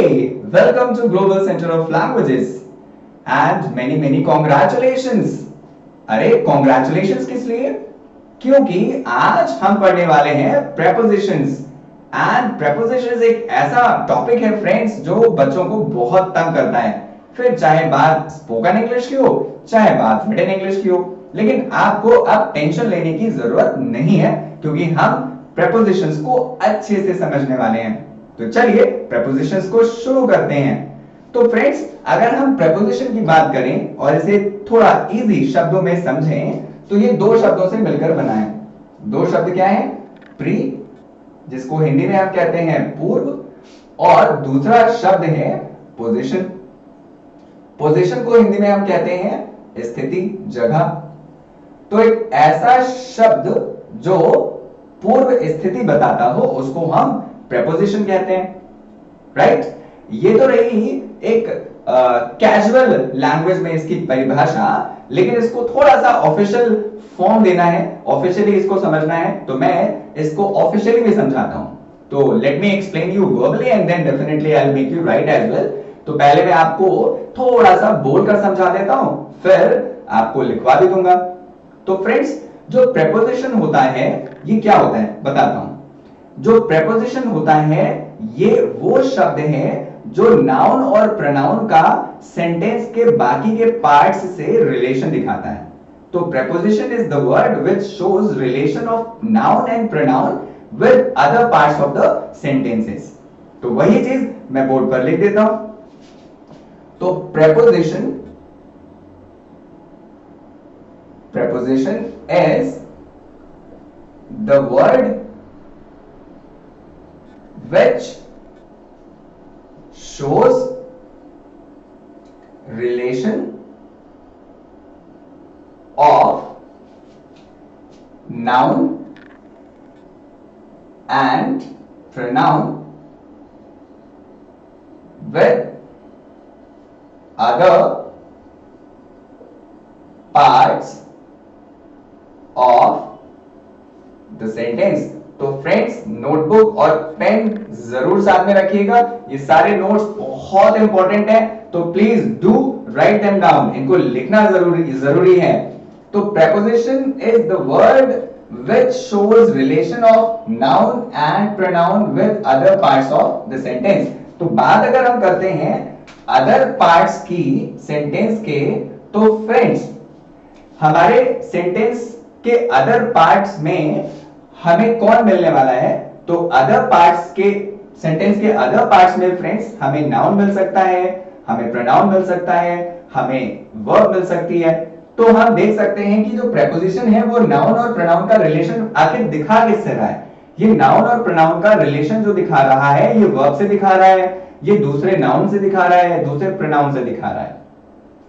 Hey, welcome to Global Center of Languages and many congratulations. अरे congratulations किस लिए? क्योंकि आज हम पढ़ने वाले हैं prepositions and prepositions एक ऐसा टॉपिक है फ्रेंड्स जो बच्चों को बहुत तंग करता है, फिर चाहे बात स्पोकन इंग्लिश की हो चाहे बात रिटन इंग्लिश की हो। लेकिन आपको अब टेंशन लेने की जरूरत नहीं है क्योंकि हम prepositions को अच्छे से समझने वाले हैं। तो चलिए prepositions को शुरू करते हैं। तो फ्रेंड्स, अगर हम preposition की बात करें और इसे थोड़ा इजी शब्दों में समझें तो ये दो शब्दों से मिलकर बना है। दो शब्द क्या है? प्री, जिसको हिंदी में आप कहते हैं पूर्व, और दूसरा शब्द है पोजीशन। पोजीशन को हिंदी में हम कहते हैं स्थिति, जगह। तो एक ऐसा शब्द जो पूर्व स्थिति बताता हो उसको हम प्रेपोजिशन कहते हैं, राइट? ये तो रही एक कैजुअल लैंग्वेज में इसकी परिभाषा, लेकिन इसको थोड़ा सा ऑफिशियल फॉर्म देना है, ऑफिशियली इसको समझना है, तो मैं इसको ऑफिशियली भी समझाता हूं। तो let me explain you verbally and then definitely I will make you write as well. तो पहले मैं आपको थोड़ा सा बोलकर समझा देता हूं, फिर आपको लिखवा भी दूंगा। तो फ्रेंड्स, जो प्रेपोजिशन होता है ये क्या होता है बताता हूं। जो प्रेपोजिशन होता है ये वो शब्द है जो नाउन और प्रोनाउन का सेंटेंस के बाकी के पार्ट्स से रिलेशन दिखाता है। तो preposition is the word which shows relation of noun and pronoun with other parts of the sentences. तो वही चीज मैं बोर्ड पर लिख देता हूं। तो preposition is the word which shows relation of noun and pronoun with other parts of the sentence। तो फ्रेंड्स, नोटबुक और पेन जरूर साथ में रखिएगा, ये सारे नोट्स बहुत इंपॉर्टेंट हैं, तो please do write them down, इनको लिखना जरूरी है। तो preposition is the word which shows relation of noun and pronoun with other parts of the sentence. तो बात अगर हम करते हैं अदर पार्ट्स की सेंटेंस के, तो फ्रेंड्स हमारे सेंटेंस के अदर पार्ट्स में हमें कौन मिलने वाला है? तो अदर पार्ट्स के सेंटेंस के अदर पार्ट्स में फ्रेंड्स हमें नाउन मिल सकता है, हमें प्रोनाउन मिल सकता है, हमें वर्ब मिल सकती है। तो हम देख सकते हैं कि जो प्रेपोजिशन है वो नाउन और प्रोनाउन का रिलेशन आखिर दिखा किससे रहा है। ये नाउन और प्रोनाउन का रिलेशन जो दिखा रहा है ये वर्ब से दिखा रहा है, ये दूसरे नाउन से दिखा रहा है, दूसरे प्रोनाउन से दिखा रहा है।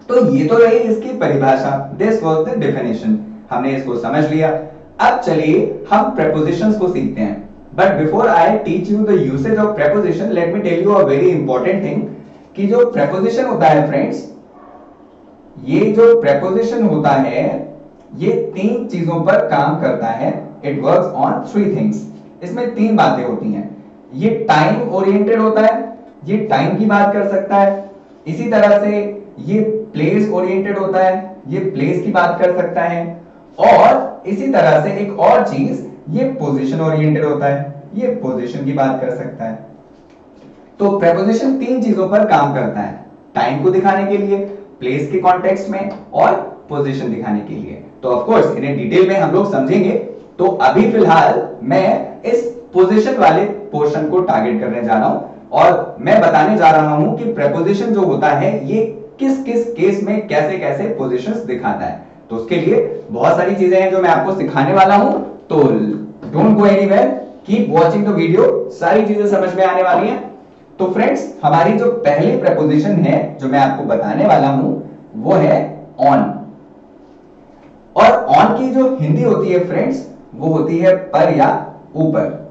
तो ये तो रही इसकी परिभाषा, दिस वाज द डेफिनेशन, हमने इसको समझ लिया। अब चलिए हम prepositions को सीखते हैं। But before I teach you the usage of preposition, let me tell you a very important thing कि जो preposition होता है फ्रेंड्स, ये जो preposition होता है ये तीन चीजों पर काम करता है। It works on three things। इसमें तीन बातें होती हैं। ये टाइम ओरिएंटेड होता है, ये टाइम की बात कर सकता है। इसी तरह से ये प्लेस ओरिएंटेड होता है, ये प्लेस की बात कर सकता है। और इसी तरह से एक और चीज, ये पोजीशन ओरिएंटेड होता है, ये पोजीशन की बात कर सकता है। तो प्रेपोजिशन तीन चीजों पर काम करता है, टाइम को दिखाने के लिए, प्लेस के कॉन्टेक्स्ट में, और पोजीशन दिखाने के लिए। तो ऑफ कोर्स इन्हें डिटेल में हम लोग समझेंगे। तो अभी फिलहाल मैं इस पोजीशन वाले पोर्शन को टारगेट करने जा रहा हूं और मैं बताने जा रहा हूं कि प्रेपोजिशन जो होता है ये किस किस केस में कैसे कैसे पोजीशंस दिखाता है। तो उसके लिए बहुत सारी चीजें हैं जो मैं आपको सिखाने वाला हूं, तो don't go anywhere, keep watching the video, सारी चीजें समझ में आने वाली हैं। तो फ्रेंड्स, हमारी जो पहली प्रेपोजिशन है जो मैं आपको बताने वाला हूं वो है ऑन। और ऑन की जो हिंदी होती है फ्रेंड्स वो होती है पर या ऊपर।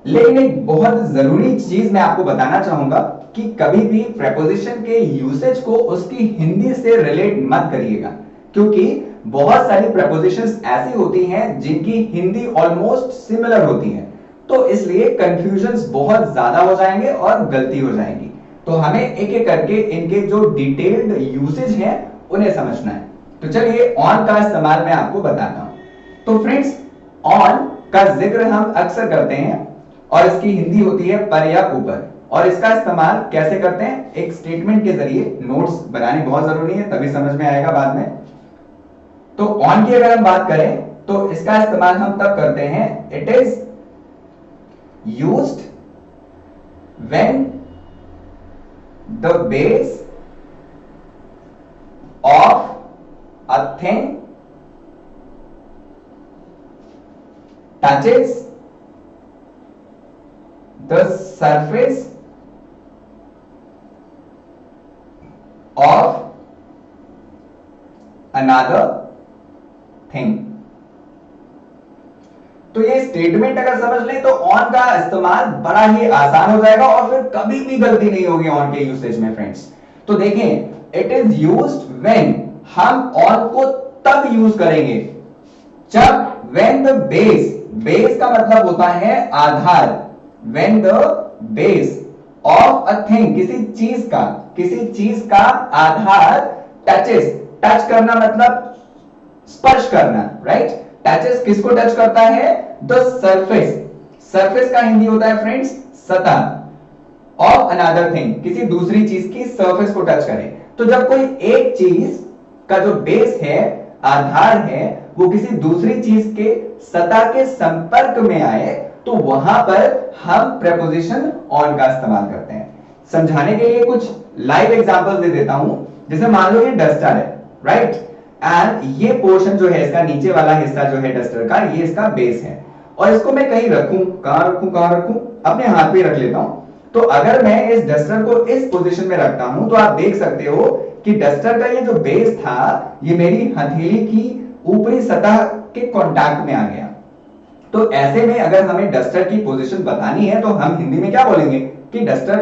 लेकिन एक बहुत जरूरी चीज मैं आपको बताना चाहूंगा कि कभी भी प्रेपोजिशन के यूसेज को उसकी हिंदी से रिलेट मत करिएगा, क्योंकि बहुत सारी प्रेपोजिशंस ऐसी होती हैं जिनकी हिंदी ऑलमोस्ट सिमिलर होती है। तो इसलिए कंफ्यूजन्स बहुत ज्यादा हो जाएंगे और गलती हो जाएगी। तो हमें एक एक करके इनके जो डिटेल्ड यूसेज है उन्हें समझना है। तो चलिए ऑन का इस्तेमाल मैं आपको बताता हूं। तो फ्रेंड्स, ऑन का जिक्र हम अक्सर करते हैं और इसकी हिंदी होती है पर या ऊपर। और इसका इस्तेमाल कैसे करते हैं? एक स्टेटमेंट के जरिए। नोट्स बनाने बहुत जरूरी है, तभी समझ में आएगा बाद में। तो ऑन की अगर हम बात करें तो इसका इस्तेमाल हम तब करते हैं, it is used when the base of a thing touches the surface of another thing। तो ये स्टेटमेंट अगर समझ लें तो ऑन का इस्तेमाल बड़ा ही आसान हो जाएगा और फिर कभी भी गलती नहीं होगी ऑन के यूसेज में फ्रेंड्स। तो देखें, इट इज यूज्ड व्हेन, हम ऑन को तब यूज करेंगे जब when the base, बेस का मतलब होता है आधार, when the base of a thing, किसी चीज का आधार touches, टच करना मतलब स्पर्श करना, राइट? टचेस किसको टच करता है? द सरफेस, सरफेस का हिंदी होता है फ्रेंड्स सतह। ऑफ अनदर थिंग, किसी दूसरी चीज की सरफेस को टच करे। तो जब कोई एक चीज का जो बेस है, आधार है, वो किसी दूसरी चीज के सतह के संपर्क में आए तो वहां पर हम प्रेपोजिशन ऑन का इस्तेमाल करते हैं। समझाने के लिए कुछ लाइव एग्जांपल्स दे देता हूं। जैसे मान लो ये डस्टर है, राइट? एंड ये पोर्शन जो है, इसका नीचे वाला हिस्सा जो है डस्टर का, ये इसका बेस है। और इसको मैं कहीं रखूं, कहां रखूं? अपने हाथ पे रख लेता हूं। तो अगर मैं इस डस्टर को इस पोजीशन में रखता हूं तो आप देख सकते हो कि डस्टर का ये जो बेस था, ये मेरी हथेली की ऊपरी सतह के कांटेक्ट में आ गया। तो ऐसे में अगर हमें डस्टर की पोजीशन बतानी है तो हम हिंदी में क्या बोलेंगे कि डस्टर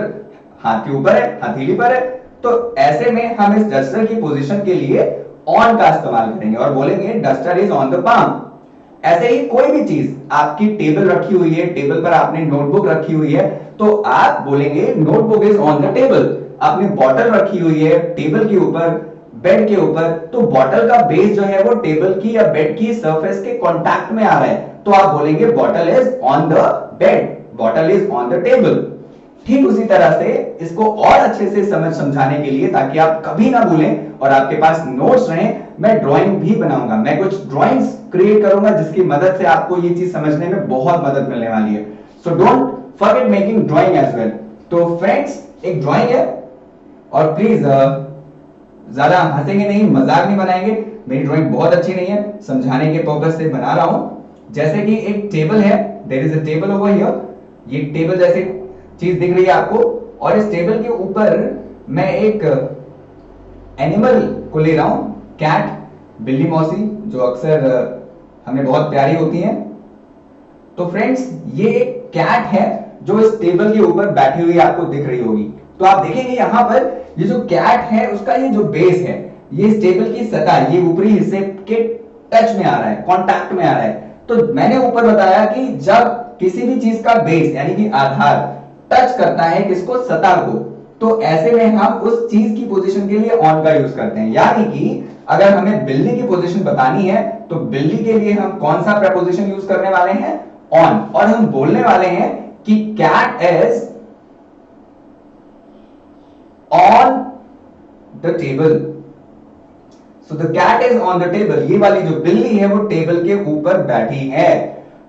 हाथ के ऊपर है, हथेली पर है। तो ऐसे में हम इस डस्टर की पोजीशन के लिए ऑन का इस्तेमाल करेंगे और बोलेंगे duster is on the palm. ऐसे ही कोई भी चीज, आपकी टेबल रखी हुई है, टेबल पर आपने नोटबुक रखी हुई है, तो आप बोलेंगे notebook is on the table. आपने बॉटल रखी हुई है टेबल के ऊपर, बेड के ऊपर, तो बॉटल का बेस जो है वो टेबल की या बेड की सरफेस के कांटेक्ट में आ रहा है, तो आप बोलेंगे bottle is on the bed, bottle is on the table. ठीक उसी तरह से इसको और अच्छे से समझाने के लिए, ताकि आप कभी ना भूलें और आपके पास नोट्स रहें, मैं ड्राइंग भी बनाऊंगा। मैं कुछ ड्राइंग्स क्रिएट करूंगा जिसकी मदद से आपको ये चीज समझने में बहुत मदद मिलने वाली है। So don't forget making drawing as well. तो फ्रेंड्स, एक ड्राइंग है और प्लीज ज्यादा हंसेंगे नहीं, मजाक नहीं बनाएंगे। मेरी ड्राइंग बहुत अच्छी नहीं है, समझाने के पर्पस से बना रहा हूं। जैसे कि एक टेबल है, there is a table over here. ये टेबल जैसे चीज दिख रही है आपको, और इस टेबल के ऊपर मैं एक एनिमल को ले रहा हूं, कैट, बिल्ली मौसी, जो अक्सर हमें बहुत प्यारी होती हैं। तो फ्रेंड्स, ये एक कैट है जो इस टेबल के ऊपर बैठी हुई आपको दिख रही होगी। तो आप देखेंगे यहां पर ये जो कैट है उसका ये जो बेस है, ये इस टेबल की सतह, ये ऊपरी हिस्से के टच में आ रहा है, कांटेक्ट में आ रहा है। तो मैंने ऊपर बताया कि जब किसी भी चीज का बेस यानी कि आधार टच करता है किसको? सतह को, तो ऐसे में हम उस चीज की पोजीशन के लिए ऑन का यूज करते हैं। यानी कि अगर हमें बिल्ली की पोजीशन बतानी है तो बिल्ली के लिए हम कौन सा प्रेपोजिशन यूज करने वाले हैं? ऑन। और हम बोलने वाले हैं कि cat is on the table. So the cat is on the table. ये वाली जो बिल्ली है वो टेबल के ऊपर बैठी है।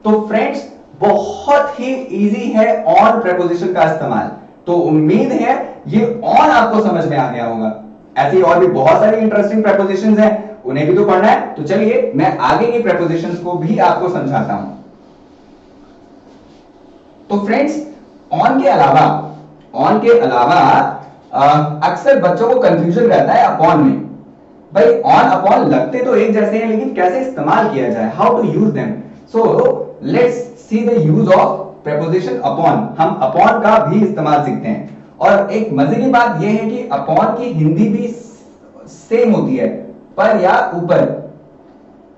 तो फ्रेंड्स, बहुत ही इजी है ऑन प्रेपोजिशन का इस्तेमाल। तो उम्मीद है ये ऑन आपको समझ में आ गया होगा। ऐसी और भी बहुत सारी इंटरेस्टिंग प्रेपोजिशंस हैं, उन्हें भी तो पढ़ना है। तो चलिए मैं आगे की प्रेपोजिशंस को भी आपको समझाता हूं। तो फ्रेंड्स, ऑन के अलावा अक्सर बच्चों को कंफ्यूजन रहता है अपॉन में। भाई ऑन अपॉन लगते तो एक जैसे हैं, लेकिन कैसे इस्तेमाल किया जाए, how to use them. So let's see the use of preposition upon. हम अपॉन का भी इस्तेमाल सीखते हैं। और एक मजे की बात यह है कि अपॉन की हिंदी भी सेम होती है, पर या ऊपर।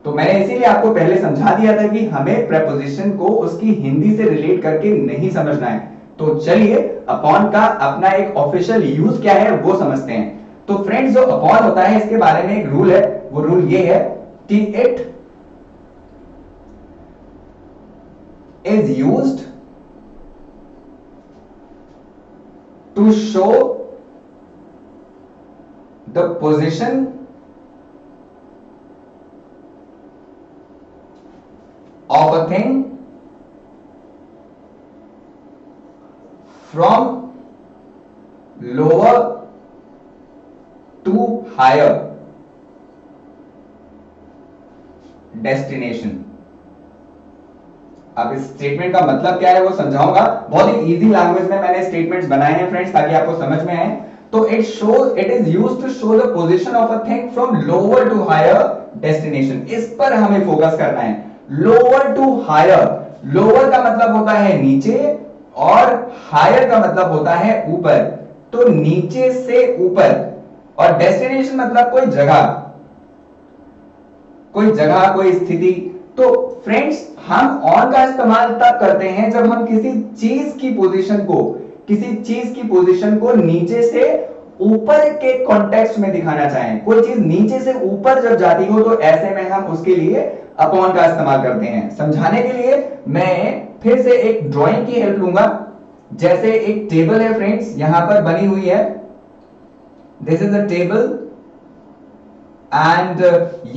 तो मैंने इसीलिए आपको पहले समझा दिया था कि हमें प्रेपोजिशन को उसकी हिंदी से रिलेट करके नहीं समझना है। तो चलिए अपॉन का अपना एक ऑफिशियल यूज क्या है वो समझते हैं। तो फ्रेंड्स जो अपॉन होता है इसके बारे में एक रूल है, वो रूल ये है कि it is used to show the position of a thing from lower to higher destination। अब इस स्टेटमेंट का मतलब क्या है वो समझाऊंगा, बहुत ही इजी लैंग्वेज में मैंने स्टेटमेंट्स बनाए हैं फ्रेंड्स ताकि आपको समझ में आए। तो it is used to show the position of a thing from lower to higher destination. इस पर हमें फोकस करना है। लोअर टू हायर, लोअर का मतलब होता है नीचे और हायर का मतलब होता है ऊपर। तो नीचे से ऊपर, और डेस्टिनेशन मतलब कोई जगह, कोई स्थिति। तो फ्रेंड्स हम ऑन का इस्तेमाल तब करते हैं जब हम किसी चीज की पोजीशन को नीचे से ऊपर के कॉन्टेक्स्ट में दिखाना चाहें। कोई चीज नीचे से ऊपर जब जाती हो तो ऐसे में हम उसके लिए अपॉन का इस्तेमाल करते हैं। समझाने के लिए मैं फिर से एक ड्राइंग की हेल्प लूंगा। जैसे एक टेबल है फ्रेंड्स, यहां पर बनी हुई है, this is a table and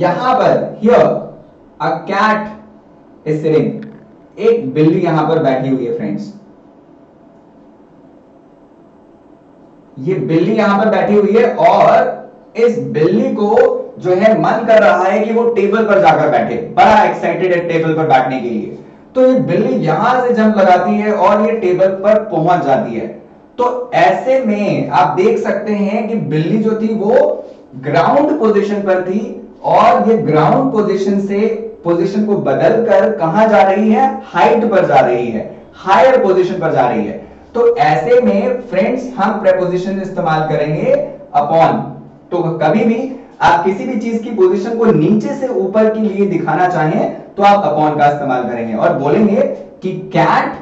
यहां पर here a cat is sitting. एक बिल्ली यहां पर बैठी हुई है फ्रेंड्स, ये बिल्ली यहां पर बैठी हुई है और इस बिल्ली को जो है मन कर रहा है कि वो टेबल पर जाकर बैठे, बड़ा एक्साइटेड है टेबल पर बैठने के लिए। तो ये बिल्ली यहां से जंप लगाती है और ये टेबल पर पहुंच जाती है। तो ऐसे में आप देख सकते हैं कि बिल्ली जो थी वो ग्राउंड पोजीशन पर थी और ये ग्राउंड पोजीशन से पोजीशन को बदलकर कहां जा रही है, हाइट पर जा रही है, हायर पोजीशन पर जा रही है। तो ऐसे में फ्रेंड्स हम प्रेपोजिशन इस्तेमाल करेंगे अपॉन। तो कभी भी आप किसी भी चीज की पोजीशन को नीचे से ऊपर के लिए दिखाना चाहें तो आप अपॉन का इस्तेमाल करेंगे और बोलेंगे कि cat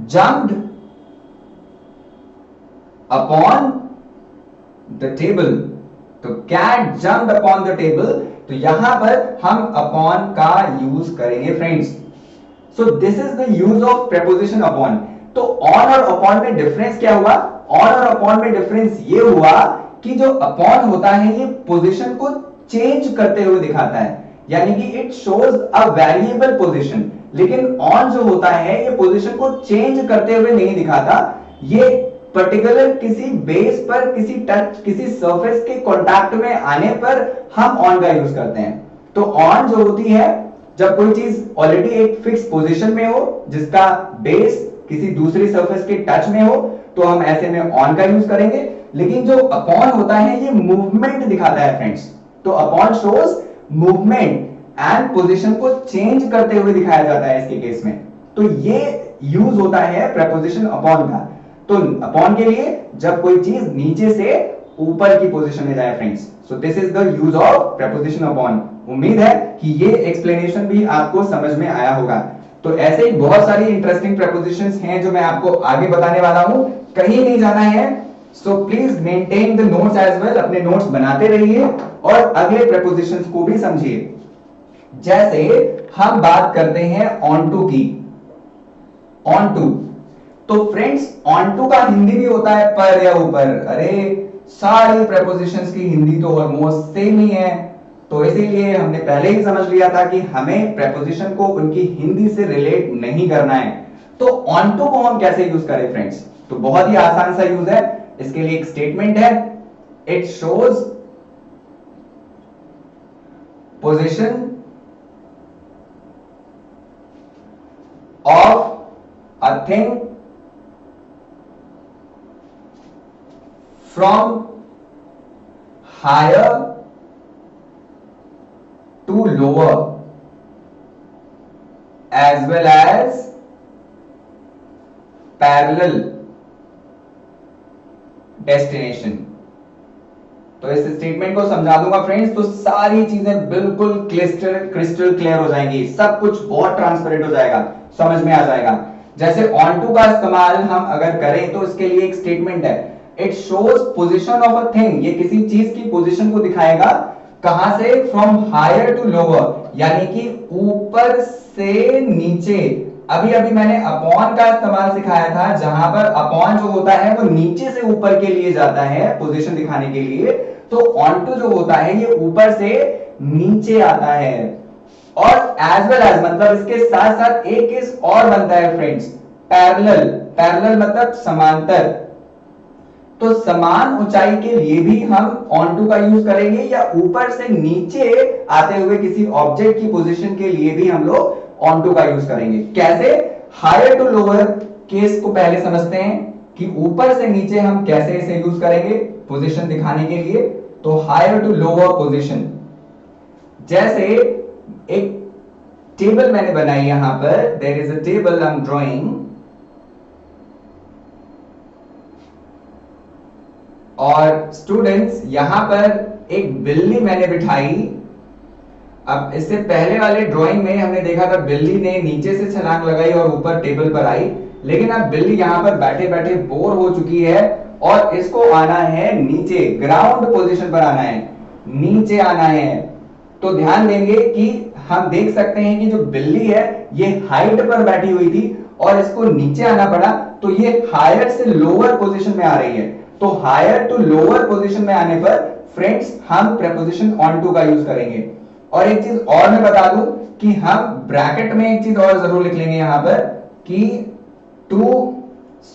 jumped upon the table. तो cat jumped upon the table, तो यहां पर हम अपॉन का यूज करेंगे friends. So this is the use of preposition upon. तो ऑन और अपॉन में डिफरेंस क्या हुआ? ऑन और अपॉन में डिफरेंस ये हुआ कि जो अपॉन होता है ये पोजीशन को चेंज करते हुए दिखाता है, यानी कि it shows a variable position. लेकिन ऑन जो होता है ये पोजीशन को चेंज करते हुए नहीं दिखाता, ये पर्टिकुलर किसी बेस पर, किसी टच, किसी सरफेस के कांटेक्ट में आने पर हम ऑन का यूज करते हैं। तो ऑन जो होती है जब कोई चीज ऑलरेडी एक फिक्स पोजीशन में हो जिसका बेस किसी दूसरी सरफेस के टच में हो तो हम ऐसे में ऑन का यूज करेंगे। लेकिन जो अपॉन होता है ये मूवमेंट दिखाता है फ्रेंड्स। तो upon shows movement and position को चेंज करते हुए दिखाया जाता है इसके केस में। तो ये यूज होता है प्रेपोजिशन अपॉन का। तो अपॉन के लिए जब कोई चीज नीचे से ऊपर की पोजीशन में जाए friends. So this is the use of preposition upon. उम्मीद है कि ये एक्सप्लेनेशन भी आपको समझ में आया होगा। तो ऐसे ही बहुत सारी इंटरेस्टिंग प्रेपोजिशंस हैं जो मैं आपको आगे बताने वाला हूं, कहीं नहीं जाना है। So please maintain the notes as well, अपने नोट्स बनाते रहिए और अगले प्रेपोजिशंस को भी समझिए। जैसे हम बात करते हैं ऑन टू की। ऑन टू, तो फ्रेंड्स ऑन टू का हिंदी भी होता है पर या ऊपर। अरे सारी प्रेपोजिशंस की हिंदी तो ऑलमोस्ट सेम ही है, तो इसीलिए हमने पहले ही समझ लिया था कि हमें प्रेपोजिशन को उनकी हिंदी से रिलेट नहीं करना है। तो ऑन टू को हम कैसे यूज करें फ्रेंड्स? तो बहुत ही आसान सा यूज है। इसके लिए एक स्टेटमेंट है, it shows position of a thing from higher to lower as well as parallel destination। तो इस स्टेटमेंट को समझा दूंगा फ्रेंड्स, तो सारी चीजें बिल्कुल क्रिस्टल क्लियर हो जाएंगी, सब कुछ बहुत ट्रांसपेरेंट हो जाएगा, समझ में आ जाएगा। जैसे ऑन टू का इस्तेमाल हम अगर करें तो इसके लिए एक स्टेटमेंट है, it shows position of a thing, ये किसी चीज की पोजीशन को दिखाएगा, कहां से, फ्रॉम हायर टू लोअर, यानी कि ऊपर से नीचे। अभी अभी मैंने अपॉन का इस्तेमाल सिखाया था, जहां पर अपॉन जो होता है वो नीचे से ऊपर के लिए जाता है पोजीशन दिखाने के लिए, तो ऑन टू जो होता है ये ऊपर से नीचे आता है। और एज वेल एज मतलब इसके साथ साथ एक चीज और बनता है फ्रेंड्स, पैरेलल। पैरेलल मतलब समांतर, तो समान ऊंचाई के लिए भी हम ऑन टू का यूज करेंगे, या ऊपर से नीचे आते हुए किसी ऑब्जेक्ट की पोजीशन के लिए भी हम लोग ऑन टू का यूज करेंगे। कैसे? हायर टू लोअर केस को पहले समझते हैं कि ऊपर से नीचे हम कैसे इसे यूज करेंगे पोजीशन दिखाने के लिए। तो हायर टू लोअर पोजीशन, जैसे एक टेबल मैंने बनाई यहां पर, there is a table I am drawing, और स्टूडेंट्स यहां पर एक बिल्ली मैंने बिठाई। अब इससे पहले वाले ड्राइंग में हमने देखा था बिल्ली ने नीचे से छलांग लगाई और ऊपर टेबल पर आई, लेकिन अब बिल्ली यहां पर बैठे बैठे बोर हो चुकी है और इसको आना है नीचे, ग्राउंड पोजीशन पर आना है, नीचे आना है। तो ध्यान देंगे कि हम देख सकते हैं कि जो बिल्ली है ये हाइट पर बैठी हुई थी और इसको नीचे आना पड़ा, तो ये हायर से लोअर पोजीशन में आ रही है। तो हायर टू लोअर पोजीशन में आने पर फ्रेंड्स हम प्रेपोजिशन ऑन टू का यूज करेंगे। और एक चीज और मैं बता दूं कि हम ब्रैकेट में एक चीज और जरूर लिख लेंगे यहां पर कि to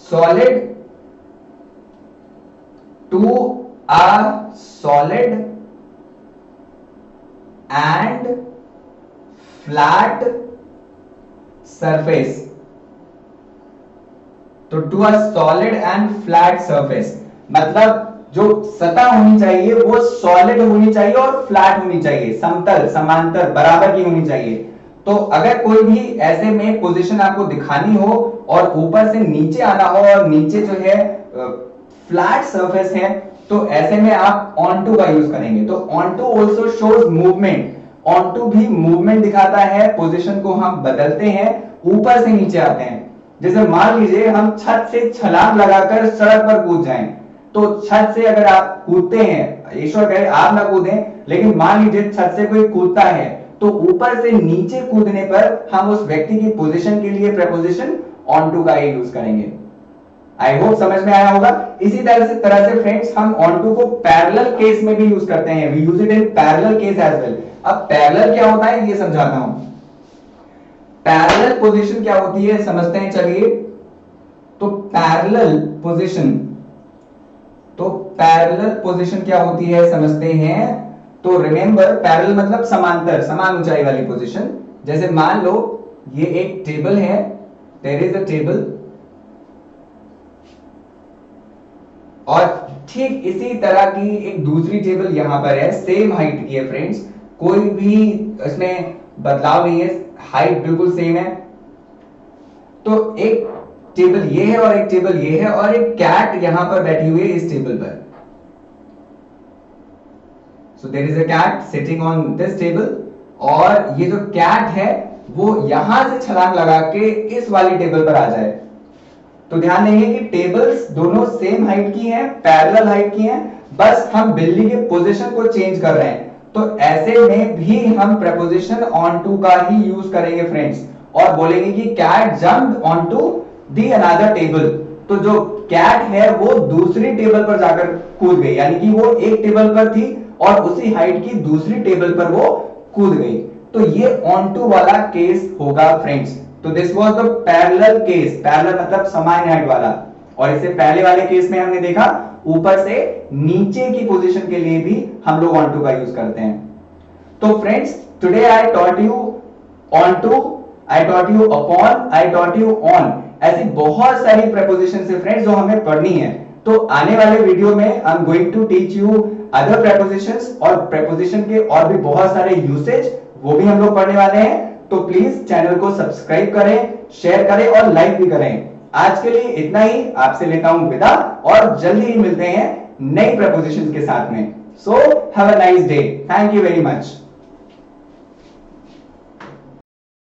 solid, to a solid and flat surface. तो to a solid and flat surface मतलब जो सतह होनी चाहिए वो सॉलिड होनी चाहिए और फ्लैट होनी चाहिए, समतल, समांतर, बराबर की होनी चाहिए। तो अगर कोई भी ऐसे में पोजीशन आपको दिखानी हो और ऊपर से नीचे आना हो और नीचे जो है फ्लैट सरफेस है, तो ऐसे में आप ऑन टू का यूज करेंगे। तो onto also shows movement, onto भी मूवमेंट दिखाता है, पोजीशन को हम बदलते हैं, ऊपर से नीचे आते हैं। जैसे मान लीजिए हम छत से छलांग लगाकर सड़क पर कूद जाएं, तो छत से अगर आप कूदते हैं, ईश्वर करे आप ना कूदें, लेकिन मान लीजिए छत से कोई कूदता है, तो ऊपर से नीचे कूदने पर हम उस व्यक्ति की पोजीशन के लिए प्रेपोजिशन ऑन टू का ही यूज करेंगे। आई होप समझ में आया होगा। इसी तरह से फ्रेंड्स हम ऑन टू को पैरेलल केस में भी यूज करते हैं, we use it in parallel case as well. अब पैरेलल क्या होता है ये समझाता हूं। पैरेलल पोजीशन क्या होती है समझते हैं, चलिए। तो पैरेलल पोजीशन, तो पैरेलल पोजीशन क्या होती है समझते हैं। तो रिमेंबर पैरेलल मतलब समांतर, समान ऊंचाई वाली पोजीशन। जैसे मान लो ये एक टेबल है, देयर इज अ टेबल, और ठीक इसी तरह की एक दूसरी टेबल यहां पर है, सेम हाइट की है फ्रेंड्स, कोई भी इसमें बदलाव नहीं है, हाइट बिल्कुल सेम है। तो एक टेबल ये है और एक टेबल ये है और एक कैट यहां पर बैठी हुई है इस टेबल पर। So there is a cat sitting on this table, और ये जो कैट है वो यहां से छलांग लगा के इस वाली टेबल पर आ जाए। तो ध्यान देंगे कि टेबल्स दोनों सेम हाइट की हैं, पैरेलल हाइट की हैं, बस हम बिल्ली के पोजीशन को चेंज कर रहे हैं। तो ऐसे में भी हम प्रेपोजिशन ऑन टू का ही यूज करेंगे फ्रेंड्स, और बोलेंगे कि cat jumped onto the another table. तो जो कैट है वो दूसरी टेबल पर जाकर कूद गई, यानी कि वो एक टेबल पर थी और उसी हाइट की दूसरी टेबल पर वो कूद गई। तो ये ऑन टू वाला केस होगा फ्रेंड्स। तो this was the parallel case, parallel मतलब समान हाइट वाला। और इससे पहले वाले केस में हमने देखा ऊपर से नीचे की पोजीशन के लिए भी हम लोग ऑन टू का यूज करते हैं। तो friends today I taught you onto, I taught you upon, I taught you on, ऐसी बहुत सारी प्रेपोजिशन है फ्रेंड्स जो हमें पढ़नी है। तो आने वाले वीडियो में I am going to teach you other prepositions, और प्रेपोजिशन के और भी बहुत सारे यूसेज वो भी हम लोग पढ़ने वाले हैं। तो प्लीज चैनल को सब्सक्राइब करें, शेयर करें और लाइक भी करें। आज के लिए इतना ही, आपसे लेता हूं विदा और जल्दी ही मिलते हैं नई प्रेपोजिशंस के साथ में। So have a nice day. Thank you very much.